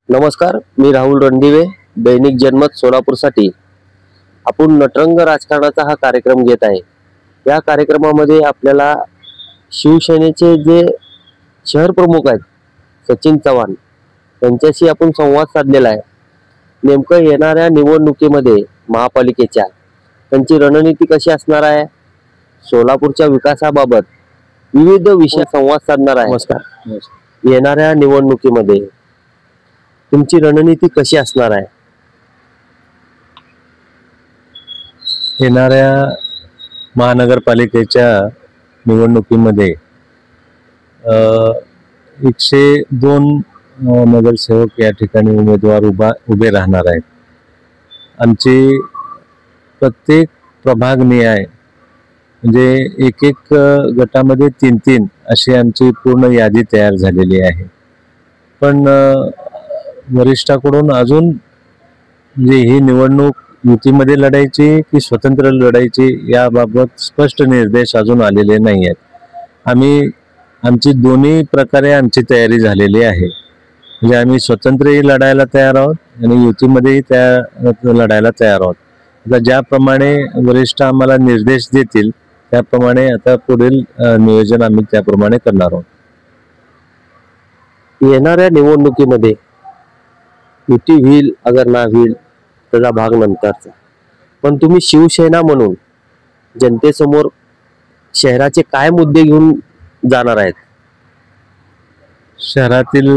नमस्कार, मी राहुल रणदिवे, दैनिक जनमत सोलापूरसाठी आपण नटरंग राजकारणाचा हा कार्यक्रम घेत आहे। या कार्यक्रमामध्ये आपल्याला शिवसेनेचे जे शहर प्रमुख आहेत सचिन चव्हाण यांच्याशी आपण संवाद साधलेला आहे। नेमकं येणाऱ्या निवडणुकीमध्ये महापालिकेच्या त्यांची रणनीती कशी असणार आहे, सोलापूरच्या विकासाबाबत विविध विषय संवाद साधणार आहे। नमस्कार। येणाऱ्या निवडणुकीमध्ये तुमची रणनीती कशी असणार आहे? येणाऱ्या महानगरपालिकेच्या निवडणुकीमध्ये 102 नगरसेवक या ठिकाणी उमेदवार उभे राहणार आहेत। आमची प्रत्येक प्रभागनिहाय म्हणजे एक एक गटामध्ये 3-3 अशी आमची पूर्ण यादी तयार झालेली आहे। पण वरिष्ठाकडून अजून म्हणजे ही निवडणूक युतीमध्ये लढायची की स्वतंत्र लढायची याबाबत स्पष्ट निर्देश अजून आलेले नाही आहेत। आमची दोन्ही प्रकारे आमची तयारी झालेली आहे। म्हणजे आम्ही स्वतंत्रही लढायला तयार आहोत आणि युतीमध्येही लढायला तयार आहोत। आता ज्याप्रमाणे वरिष्ठ आम्हाला निर्देश देतील त्याप्रमाणे आता पुढील नियोजन आम्ही त्याप्रमाणे करणार आहोत। येणाऱ्या निवडणुकीमध्ये युती होईल अगर ना होईल त्याचा भाग नंतरचा, पण तुम्ही शिवसेना म्हणून जनतेसमोर शहराचे काय मुद्दे घेऊन जाणार आहेत? शहरातील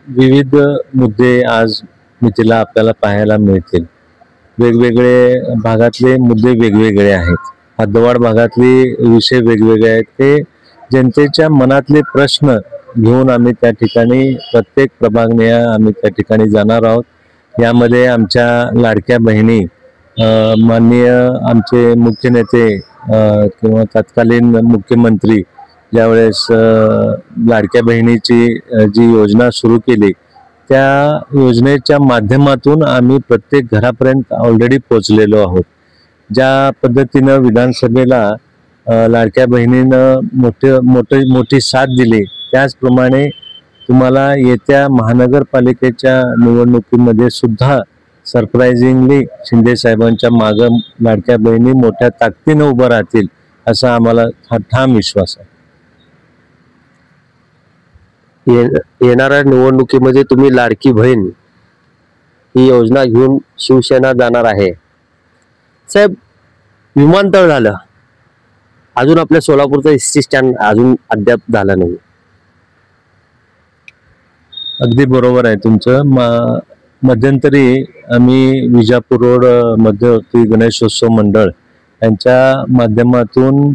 विविध मुद्दे आज मितीला आपल्याला पाहायला मिळतील। वेगवेगळे भागातले मुद्दे वेगवेगळे आहेत। हद्दवाढ भागातले विषय वेगवेगळे आहेत। ते जनतेच्या मनातले प्रश्न घेऊन आम्ही त्या ठिकाणी प्रत्येक प्रभागने आम्ही त्या ठिकाणी जाणार आहोत। यामध्ये आमच्या लाडक्या बहिणी, माननीय आमचे मुख्य नेते किंवा तत्कालीन मुख्यमंत्री ज्यावेळेस लाडक्या बहिणीची जी योजना सुरू केली त्या योजनेच्या माध्यमातून आम्ही प्रत्येक घरापर्यंत ऑलरेडी पोहोचलेलो आहोत। ज्या पद्धतीनं विधानसभेला लाडक्या बहिणीनं मोठी साथ दिली त्याचप्रमाणे तुम्हाला येत्या महानगरपालिकेच्या निवडणुकीमध्ये सुद्धा सरप्राइझिंगली शिंदे साहेबांच्या मागे लाडक्या बहिणी मोठ्या ताकदीने उभं राहतील असा आम्हाला ठाम विश्वास आहे। येणाऱ्या निवडणुकीमध्ये तुम्ही लाडकी बहीण ही योजना घेऊन शिवसेना जाणार आहे। साहेब, विमानतळ झालं, अजून आपल्या सोलापूरचं एसटी स्टँड अजून अद्याप झालं नाही। अगदी बरोबर आहे तुमचं। मध्यंतरी आम्ही विजापूर रोड मध्यवर्ती गणेशोत्सव मंडळ यांच्या माध्यमातून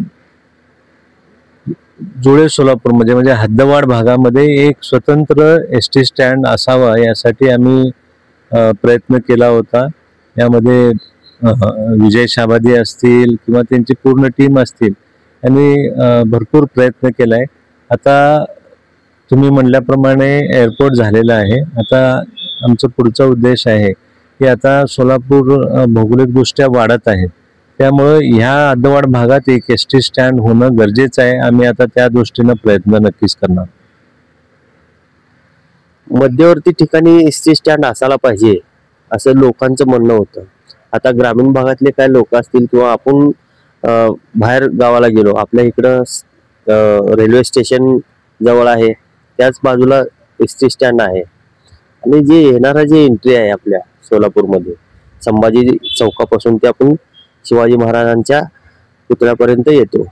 जुळे सोलापूर म्हणजे हद्दवाढ भागामध्ये एक स्वतंत्र एसटी स्टँड असावा यासाठी आम्ही प्रयत्न केला होता। यामध्ये विजय शाबादी असतील किंवा त्यांची पूर्ण टीम असतील यांनी भरपूर प्रयत्न केलाय। आता तुम्ही म्हणल्याप्रमाणे एअरपोर्ट झालेला आहे। आता आमचा पुढचा उद्देश आहे की आता सोलापूर भौगोलिकदृष्ट्या वाढत आहे, त्यामुळे ह्या हद्दवाढ भागात एक एसटी स्टँड होणं गरजेचं आहे। आम्ही आता त्या दृष्टीने प्रयत्न नक्कीच करणार। मध्यवर्ती ठिकाणी एसटी स्टँड असायला पाहिजे असं लोकांचं म्हणणं होतं। आता ग्रामीण भागातले काय लोक असतील किंवा आपण बाहेर गावाला गेलो, आपल्या इकडं रेल्वे स्टेशन जवळ आहे, त्याच बाजूला एसटी स्टँड आहे आणि जे येणारा जे एंट्री आहे आपल्या सोलापूरमध्ये संभाजी चौकापासून ते आपण शिवाजी महाराजांच्या पुतळ्यापर्यंत येतो,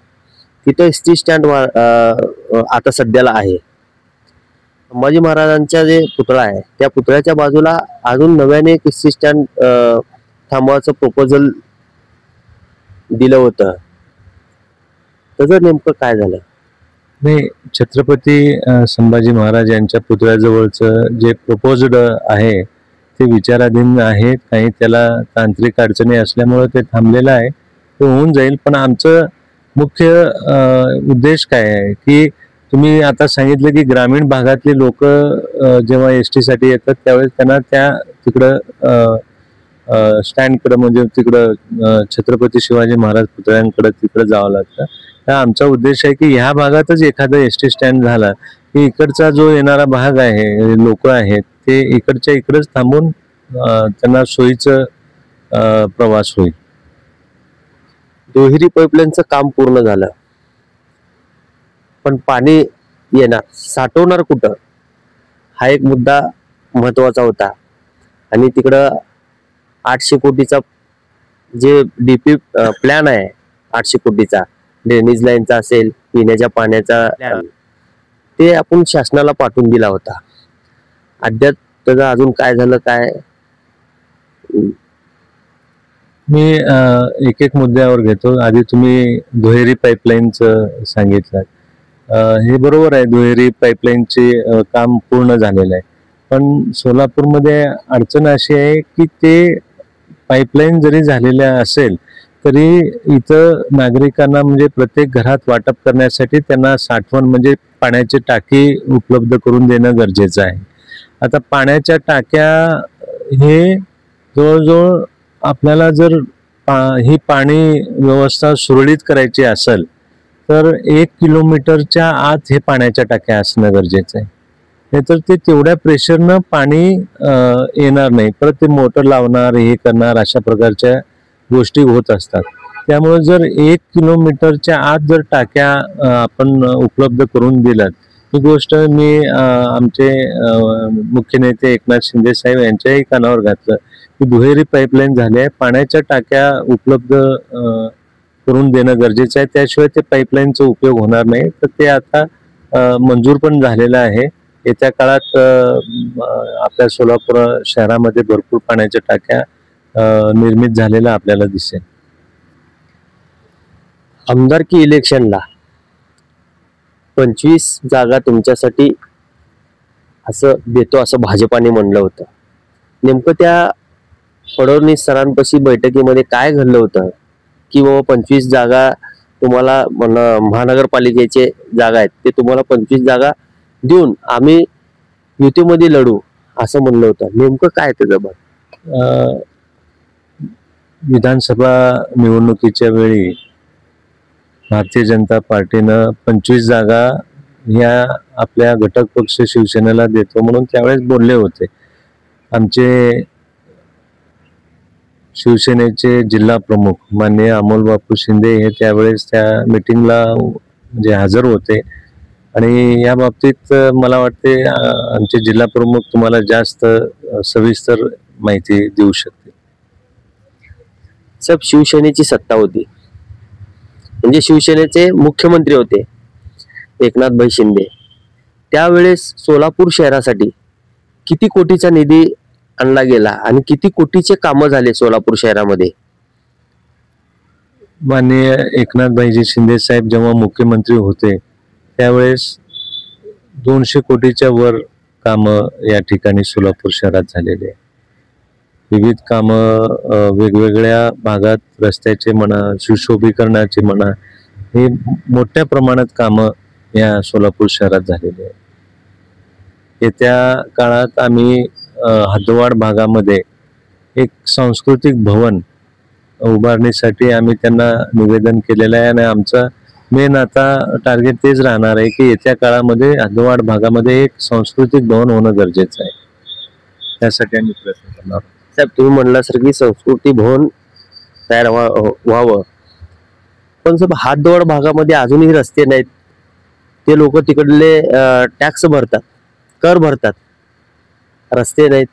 तिथं एसटी स्टँड आता सध्याला आहे। संभाजी महाराजांचा जे पुतळा आहे त्या पुतळ्याच्या बाजूला अजून नव्याने एक एसटी स्टँड थांबवायचं प्रपोजल दिलं होतं, त्याचं नेमकं काय झालं? नाही, छत्रपती संभाजी महाराज यांच्या पुतळ्याजवळचं जे प्रपोज्ड आहे ते विचाराधीन आहे। काही त्याला तांत्रिक अडचणी असल्यामुळे ते थांबलेलं आहे, ते होऊन जाईल। पण आमचं मुख्य उद्देश काय आहे की तुम्ही आता सांगितलं की ग्रामीण भागातले लोक जेव्हा एसटी साठी येतात त्यावेळेस त्यांना तिकडं स्टँडकडे म्हणजे तिकडं छत्रपती शिवाजी महाराज पुतळ्यांकडे तिकडे जावं लागतं। हा आमचा उद्देश आहे की ह्या भागातच एखादा एसटी स्टँड झाला की इकडचा जो येणारा भाग आहे, लोक आहेत ते इकडच्या इकडेच थांबून त्यांना सोयीचं प्रवास होईल. दुहेरी पाईपलाईनचं काम पूर्ण झालं, पण पाणी येणार, साठवणार कुठं, हा एक मुद्दा महत्वाचा होता. आणि तिकडं 800 कोटीचा जे डीपी प्लॅन आहे, 800 कोटीचा ड्रेनेज लाईनचा असेल, पिण्याच्या पाण्याचा प्लॅन, ते आपण शासनाला पाठवून दिला होता. अद्याप त्याचं अजून काय झालं काय. मी एक एक मुद्द्यावर घेतो. आधी तुम्ही दुहेरी पाईपलाईनचं सांगितलं. हे बरोबर आहे, दुहेरी पाईपलाईनचे काम पूर्ण झालेलं आहे. पण सोलापूरमध्ये अडचण अशी आहे की ते पाईपलाईन जरी झालेल्या असेल तरी इथं नागरिकांना म्हणजे प्रत्येक घरात वाटप करण्यासाठी त्यांना साठवण म्हणजे पाण्याची टाकी उपलब्ध करून देणं गरजेचं आहे. आता पाण्याच्या टाक्या हे जवळजवळ आपल्याला जर ही पाणी व्यवस्था सुरळीत करायची असेल तर 1 किलोमीटरच्या आत हे पाण्याच्या टाक्या असणं गरजेचं आहे. नाहीतर ते तेवढ्या प्रेशरनं पाणी येणार नाही, परत ते मोटर लावणार, हे करणार, अशा प्रकारच्या गोष्टी होत असतात. त्यामुळे जर 1 किलोमीटरच्या आत जर टाक्या आपण उपलब्ध करून दिल्यात, ही गोष्ट मी आमचे मुख्य नेते एकनाथ शिंदे साहेब यांच्याही कानावर घातलं की दुहेरी पाईपलाईन झाली आहे, पाण्याच्या टाक्या उपलब्ध करून देणं गरजेचं आहे, त्याशिवाय ते पाईपलाईनचा उपयोग होणार नाही. तर ते आता मंजूर पण झालेलं आहे. येत्या काळात आपल्या सोलापूर शहरामध्ये भरपूर पाण्याच्या टाक्या निर्मित झालेल्या आपल्याला दिसेल. आमदारकी इलेक्शनला 25 जागा तुमच्यासाठी असं देतो असं भाजपाने म्हणलं होतं. नेमकं त्या फडणवीस सरांपाशी बैठकीमध्ये काय घडलं होतं की बाबा 25 जागा तुम्हाला महानगरपालिकेचे जागा आहेत, ते तुम्हाला 25 जागा देऊन आम्ही युतीमध्ये लढू असं म्हणलं होतं. नेमकं काय त्याचं? विधानसभा निवडणुकीच्या वेळी भारतीय जनता पार्टीनं 25 जागा ह्या आपल्या घटक पक्ष शिवसेनेला देतो म्हणून त्यावेळेस बोलले होते. आमचे शिवसेनेचे जिल्हा प्रमुख माननीय अमोल बापू शिंदे हे त्यावेळेस त्या मीटिंगला म्हणजे हजर होते. आणि या बाबतीत मला वाटते आमचे जिल्हा प्रमुख तुम्हाला जास्त सविस्तर माहिती देऊ शकते. साहेब, शिवसेनेची सत्ता होती, म्हणजे शिवसेनेचे मुख्यमंत्री होते एकनाथभाई शिंदे. त्यावेळेस सोलापूर शहरासाठी किती कोटीचा निधी आणला गेला आणि किती कोटीचे कामं झाले सोलापूर शहरामध्ये? माननीय एकनाथभाईजी शिंदे साहेब जेव्हा मुख्यमंत्री होते त्यावेळेस 200 कोटीच्या वर कामं या ठिकाणी सोलापूर शहरात झालेले आहे. विविध कामं वेगवेगळ्या भागात रस्त्याचे म्हणा, सुशोभीकरणाचे म्हणा, हे मोठ्या प्रमाणात कामं या सोलापूर शहरात झालेले आहे. येत्या काळात आम्ही हद्दवाड भागामध्ये एक सांस्कृतिक भवन उभारणीसाठी आम्ही त्यांना निवेदन केलेलं आहे. आणि आमचा मेन आता टार्गेट तेच राहणार आहे की येत्या काळामध्ये हद्दवाड भागामध्ये एक सांस्कृतिक भवन होणं गरजेचं आहे. त्यासाठी आम्ही प्रयत्न करणार. साहेब, तुम्ही म्हणल्यासारखी संस्कृती भवन तयार व्हावं, पण साहेब हातदोड भागामध्ये अजूनही रस्ते नाहीत. ते लोक तिकडले टॅक्स भरतात, कर भरतात, रस्ते नाहीत.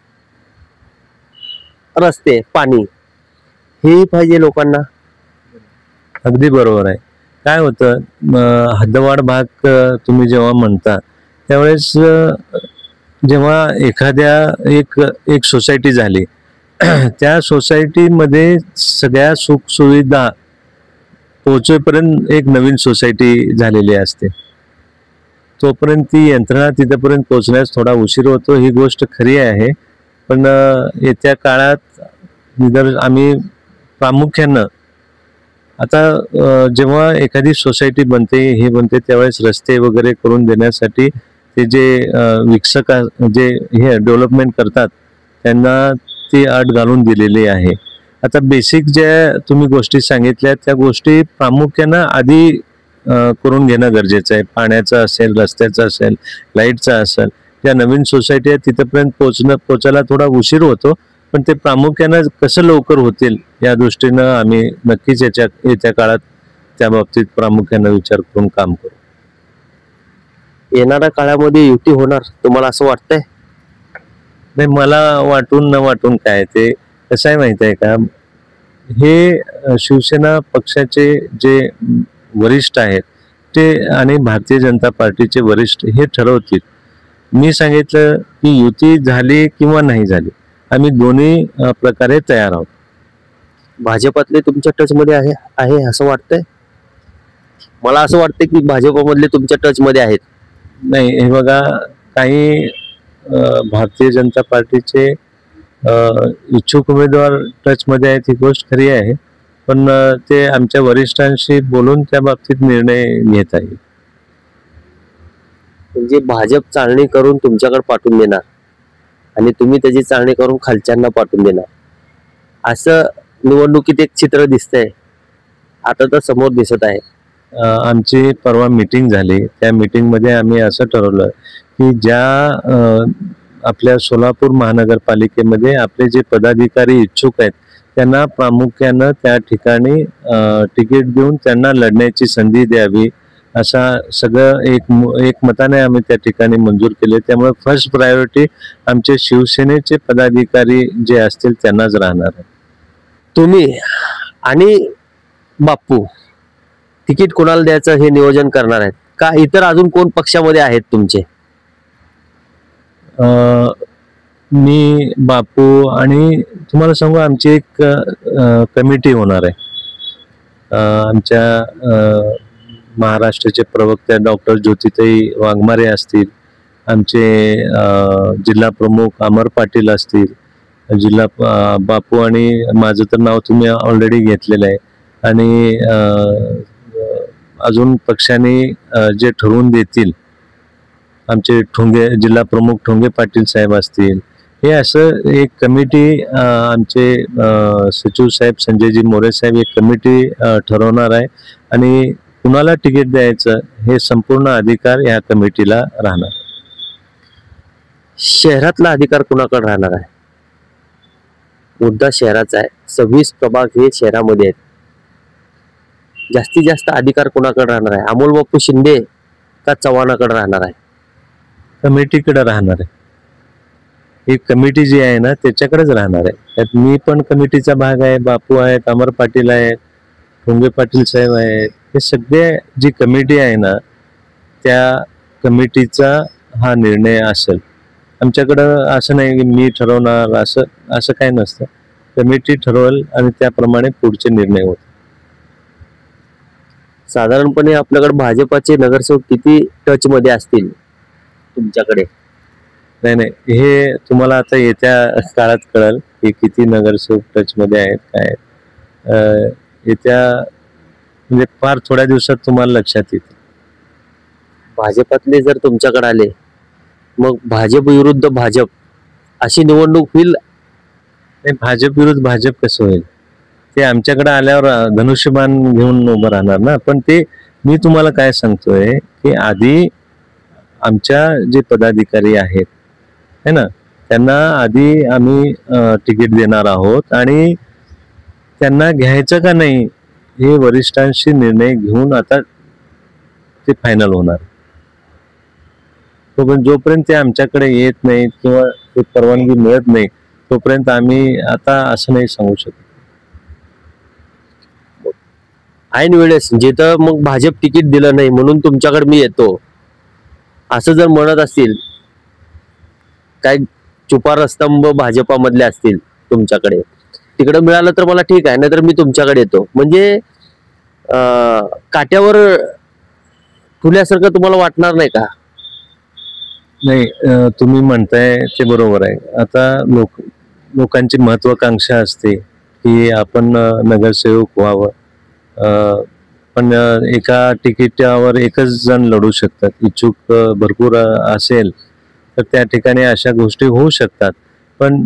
रस्ते, पाणी हेही पाहिजे लोकांना. अगदी बरोबर आहे. काय होतं, हद्दवाड भाग तुम्ही जेव्हा म्हणता त्यावेळेस जेव्हा एखाद्या एक सोसायटी झाली त्या सोसायटीमध्ये सगळ्या सुखसुविधा पोहोचेपर्यंत एक नवीन सोसायटी झालेली असते. तोपर्यंत ती यंत्रणा तिथपर्यंत पोहोचण्यास थोडा उशीर होतो, ही गोष्ट खरी आहे. पण येत्या काळात आम्ही प्रामुख्यानं आता जेव्हा एखादी सोसायटी बनते, हे बनते, त्यावेळेस रस्ते वगैरे करून देण्यासाठी ते जे विकसक जे हे डेव्हलपमेंट करतात त्यांना ती अट घालून दिलेली आहे. आता बेसिक ज्या तुम्ही गोष्टी सांगितल्या त्या गोष्टी प्रामुख्यानं आधी करून घेणं गरजेचं आहे. पाण्याचं असेल, रस्त्याचं असेल, लाईटचं असेल, ज्या नवीन सोसायटी आहेत तिथपर्यंत पोचायला थोडा उशीर होतो, पण ते प्रामुख्यानं कसं लवकर होतील या दृष्टीनं आम्ही नक्कीच येत्या काळात त्या बाबतीत प्रामुख्यानं विचार करून काम करू. येणाऱ्या काळामध्ये युती होणार तुम्हाला असं वाटतंय? नाही, मला वाटून न वाटून काय, ते कसं आहे माहित आहे का, हे शिवसेना पक्षाचे जे वरिष्ठ आहेत ते आणि भारतीय जनता पार्टीचे वरिष्ठ हे ठरवतील. मी सांगितलं की युती झाली किंवा नाही झाली, आम्ही दोन्ही प्रकारे तयार आहोत. भाजपातले तुमच्या टच मध्ये आहे असं वाटतंय? मला असं वाटतं की भाजपमधले तुमच्या टच मध्ये आहेत. नाही, हे बघा, काही भारतीय जनता पार्टीचे इच्छुक उमेदवार टच मध्ये आहेत, ही गोष्ट खरी आहे, पण ते आमच्या वरिष्ठांशी बोलून त्या बाबतीत निर्णय घेत आहे. म्हणजे भाजप चाळणी करून तुमच्याकडे पाठवून देणार आणि तुम्ही त्याची चाळणी करून खालच्यांना पाठवून देणार, असं निवडणुकीत एक चित्र दिसतंय, आता तर समोर दिसत आहे. आमची परवा मीटिंग झाली, त्या मीटिंग मध्ये आम्ही असं ठरवलं की ज्या आपल्या सोलापूर महानगरपालिकेमध्ये आपले जे पदाधिकारी इच्छुक आहेत त्यांना प्रामुख्यानं त्या ठिकाणी तिकीट देऊन त्यांना लढण्याची संधी द्यावी, असा सगळं एक मताने आम्ही त्या ठिकाणी मंजूर केले. त्यामुळे फर्स्ट प्रायोरिटी आमचे शिवसेनेचे पदाधिकारी जे असतील त्यांनाच राहणार आहे. तुम्ही आणि बाप्पू तिकीट कोणाला द्यायचं हे नियोजन करणार आहेत का? इतर अजून कोण पक्षामध्ये आहेत तुमचे? मी, बापू आणि तुम्हाला सांगू, आमची एक कमिटी होणार आहे. आमच्या महाराष्ट्राचे प्रवक्ते डॉक्टर ज्योतिताई वाघमारे असतील, आमचे जिल्हा प्रमुख अमर पाटील असतील, बापू आणि माझं तर नाव तुम्ही ऑलरेडी घेतलेलं आहे, आणि अजून पक्षाने जे ठरवून देतील आमचे जिल्हा प्रमुख ठोंगे पाटील साहेब असतील, हे असं एक कमिटी आमचे सचिव साहेब संजयजी मोरे साहेब एक कमिटी ठरवणार आहे, आणि कुणाला तिकीट द्यायचं हे संपूर्ण अधिकार या कमिटीला राहणार. शहरातला अधिकार कुणाकडे राहणार आहे? मुद्दा शहराचा आहे, 26 प्रभाग हे शहरामध्ये आहेत. जास्तीत जास्त अधिकार कुणाकडे राहणार आहे? अमोल बापू शिंदे का चव्हाणाकडे राहणार आहे? कमिटीकडे राहणार आहे. ही कमिटी जी आहे ना त्याच्याकडेच राहणार आहे. त्यात मी पण कमिटीचा भाग आहे, बापू आहेत, अमर पाटील आहेत, ठोंगे पाटील साहेब आहेत. हे सगळे जी कमिटी आहे ना त्या कमिटीचा हा निर्णय असेल. आमच्याकडं असं नाही की मी ठरवणार, असं काही नसतं. कमिटी ठरवेल आणि त्याप्रमाणे पुढचे निर्णय होतील. साधारणपणे आपल्याकडे भाजपाचे नगरसेवक किती टच मध्ये असतील तुमच्याकडे? नाही, हे तुम्हाला आता येत्या काळात कळेल की किती नगरसेवक टच मध्ये आहेत काय. येत्या म्हणजे फार थोड्या दिवसात तुम्हाला लक्षात येईल. भाजपातले जर तुमच्याकडे आले मग भाजप विरुद्ध भाजप अशी निवडणूक होईल? नाही, भाजप विरुद्ध भाजप कसं होईल? ते आमच्याकडे आल्यावर धनुष्यबाण घेऊन उभं राहणार ना. पण ते मी तुम्हाला काय सांगतोय की आधी आमच्या जे पदाधिकारी आहेत है ना त्यांना आधी आम्ही तिकीट देणार आहोत, आणि त्यांना घ्यायचं का नाही हे वरिष्ठांशी निर्णय घेऊन आता ते फायनल होणार. पण जोपर्यंत ते आमच्याकडे येत नाहीत किंवा ते परवानगी मिळत नाही तोपर्यंत आम्ही आता असं नाही सांगू शकत. ऐन वेळेस जिथं मग भाजप तिकीट दिलं नाही म्हणून तुमच्याकडे मी येतो असं जर म्हणत असतील, काय चुपार स्तंभ भाजपामधले असतील तुमच्याकडे, तिकडे मिळालं तर मला ठीक आहे, नाहीतर मी तुमच्याकडे येतो, म्हणजे काट्यावर फुल्यासारखं तुम्हाला वाटणार नाही का? नाही, तुम्ही म्हणताय ते बरोबर आहे. आता लोकांची महत्वाकांक्षा असते की आपण नगरसेवक व्हावं, पण एका तिकिटावर एकच जण लढू शकतात. इच्छुक भरपूर असेल तर त्या ठिकाणी अशा गोष्टी होऊ शकतात. पण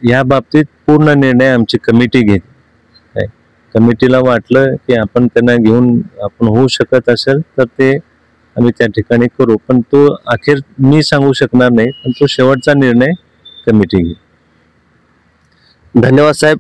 या बाबतीत पूर्ण निर्णय आमची कमिटी घेते. कमिटीला वाटलं की आपण त्यांना घेऊन आपण होऊ शकत असेल तर ते आम्ही त्या ठिकाणी करू, पण तो अखेर मी सांगू शकणार नाही, पण तो शेवटचा निर्णय कमिटी घेईल. धन्यवाद साहेब.